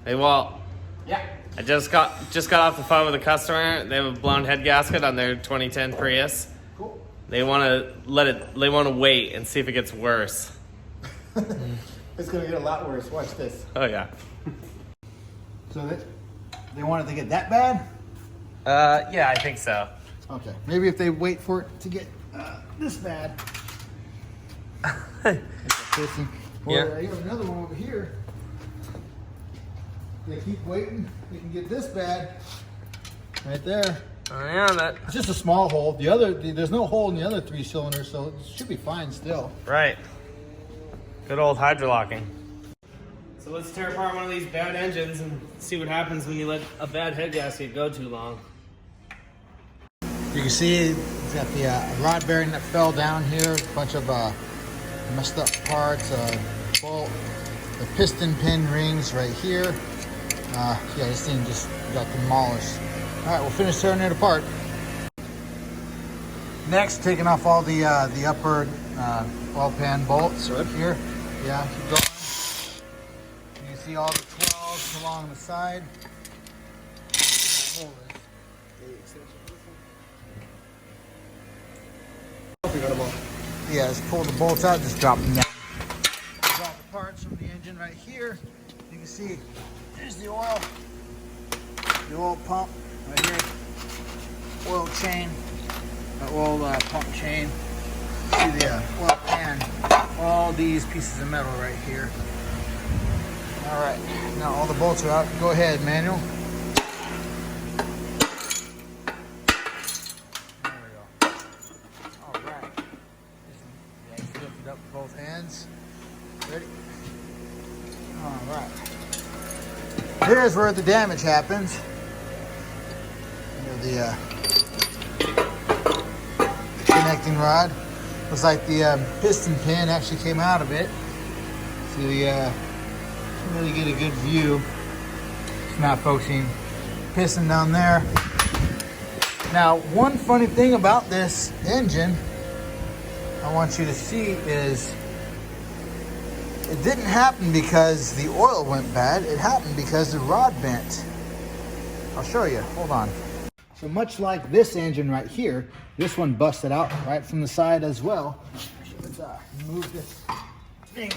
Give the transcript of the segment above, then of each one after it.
Hey, Walt. Yeah. I just got off the phone with a customer. They have a blown head gasket on their 2010 Prius. Cool. They want to wait and see if it gets worse. It's gonna get a lot worse. Watch this. Oh yeah. So they want it to get that bad? Yeah, I think so. Okay. Maybe if they wait for it to get this bad. Yeah. Or you have another one over here. They keep waiting. They can get this bad. Right there. Oh yeah, It's just a small hole. There's no hole in the other 3 cylinders, so it should be fine still. right. Good old hydrolocking. So let's tear apart one of these bad engines and see what happens when you let a bad head gasket go too long. You can see it's got the rod bearing that fell down here, a bunch of messed up parts, bolt, the piston pin rings right here. Yeah, this thing just got demolished. All right, we'll finish tearing it apart. Next, taking off all the upper oil pan bolts right here. Yeah, keep going. You can see all the 12s along the side. Yeah, just pull the bolts out, just drop them down. Drop the parts from the engine right here. You can see there's the oil pump right here, oil chain, oil pump chain. See the oil pan, all these pieces of metal right here. All right, now all the bolts are out. Go ahead, manual. Up both hands. Ready? All right. Here's where the damage happens. You know, the connecting rod. Looks like the piston pin actually came out of it. So you can really get a good view. It's not focusing. Piston down there. Now, one funny thing about this engine I want you to see is it didn't happen because the oil went bad. It happened because the rod bent. I'll show you. Hold on. So much like this engine right here, this one busted out right from the side as well. Let's move this thing.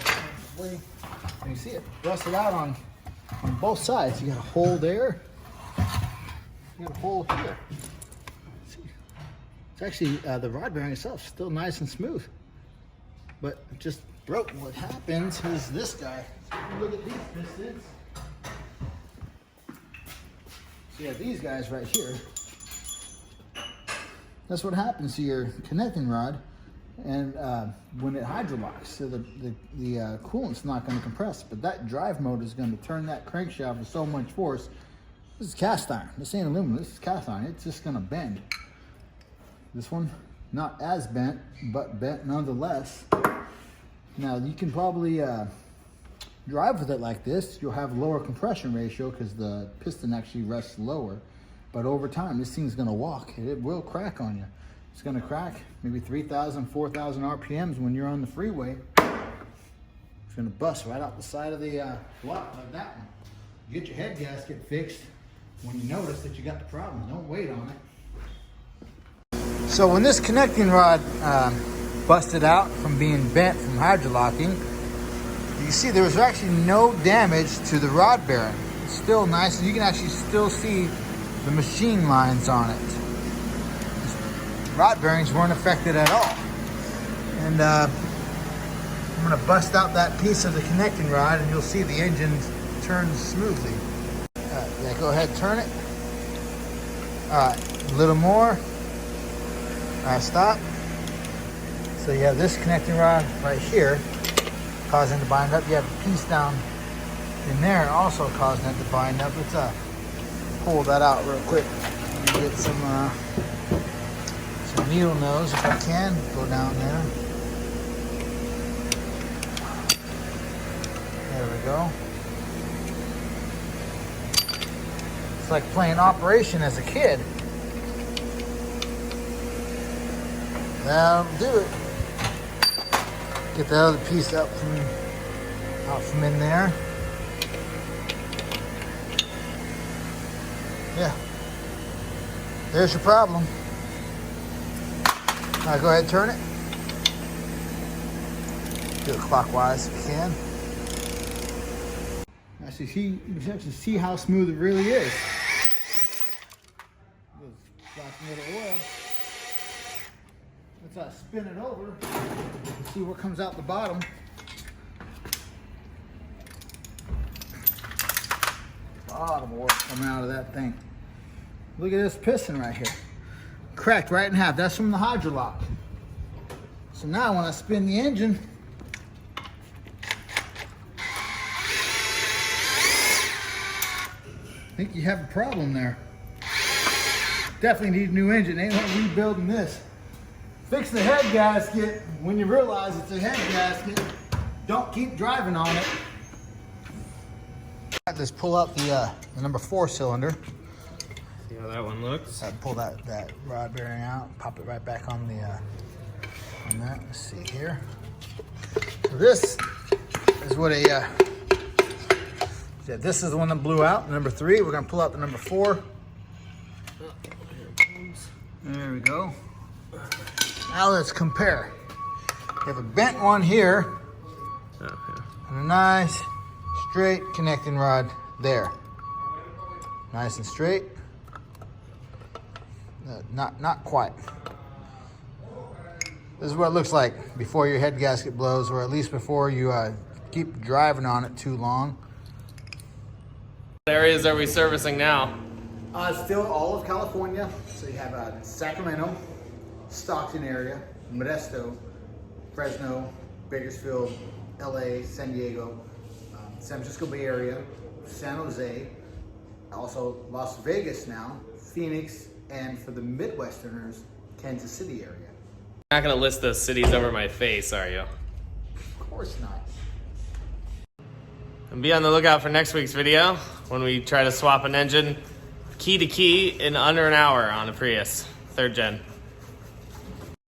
You see it busted out on both sides. You got a hole there. You got a hole here. It's actually, the rod bearing itself is still nice and smooth, but it just broke. What happens is this guy, look at these pistons. So you have these guys right here. That's what happens to your connecting rod, and when it hydrolocks, so the coolant's not going to compress, but that drive motor is going to turn that crankshaft with so much force. This is cast iron. This ain't aluminum. This is cast iron. It's just going to bend. This one, not as bent, but bent nonetheless. Now you can probably drive with it like this. You'll have lower compression ratio because the piston actually rests lower. But over time, this thing's gonna walk. It will crack on you. It's gonna crack maybe 3,000, 4,000 RPMs when you're on the freeway. It's gonna bust right out the side of the block like that one. Get your head gasket fixed when you notice that you got the problem. Don't wait on it. So when this connecting rod busted out from being bent from hydrolocking, you can see there was actually no damage to the rod bearing. It's still nice, and you can actually still see the machine lines on it. The rod bearings weren't affected at all. And I'm gonna bust out that piece of the connecting rod, and you'll see the engine turns smoothly. Yeah, go ahead, turn it. All right, a little more. Stop. So you have this connecting rod right here causing it to bind up. You have a piece down in there also causing it to bind up. Let's pull that out real quick. Get some needle nose if I can. Go down there. There we go. It's like playing Operation as a kid. That'll do it. Get that other piece out from in there. Here's your problem. All right, go ahead and turn it. Do it clockwise if you can. You can actually see how smooth it really is. Splash a little oil. Let's spin it over. See what comes out the bottom. Bottom oil coming out of that thing. Look at this piston right here. Cracked right in half. That's from the hydrolock. So now when I spin the engine, I think you have a problem there. Definitely need a new engine. Ain't no rebuilding this. Fix the head gasket when you realize it's a head gasket. Don't keep driving on it. Let's pull out the number 4 cylinder. See how that one looks. Pull that rod bearing out. Pop it right back on the on that. Let's see here. So this is what this is the one that blew out. Number 3. We're gonna pull out the number 4. There we go. Now let's compare. You have a bent one here, and a nice straight connecting rod there. Nice and straight. Not quite. This is what it looks like before your head gasket blows, or at least before you keep driving on it too long. What areas are we servicing now? Still all of California. So you have Sacramento, Stockton area, Modesto, Fresno, Bakersfield, LA, San Diego, San Francisco Bay Area, San Jose, also Las Vegas now, Phoenix, and for the Midwesterners, Kansas City area. You're not gonna list those cities over my face, are you? Of course not. And be on the lookout for next week's video when we try to swap an engine key to key in under an hour on a Prius, 3rd gen.